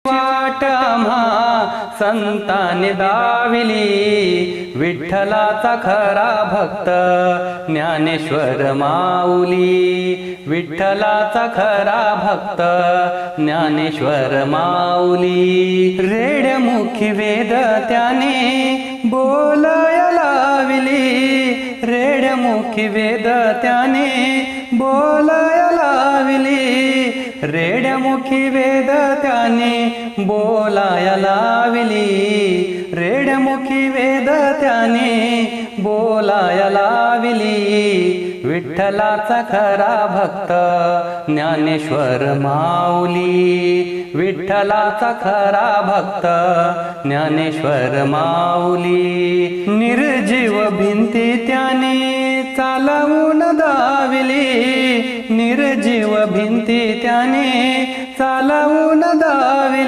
वाट आम्हा संतांनी दाविली, विठ्ठलाचा खरा भक्त ज्ञानेश्वर माऊली. विठ्ठलाचा खरा भक्त ज्ञानेश्वर माऊली. रेड्यामुखी वेद त्याने बोलाया लाविली, रेड्यामुखी वेद त्याने बोलाया लाविली. रेड्यामुखी वेद त्याने बोलाया लाविली, रेड्यामुखी वेद त्याने बोलाया लाविली. विठ्ठलाचा खरा भक्त ज्ञानेश्वर माऊली. विठ्ठलाचा खरा भक्त ज्ञानेश्वर माऊली. निर्जीव भिंती त्याने चालवून दाविली, निर्जीव भिंती त्याने चालवून दाविली.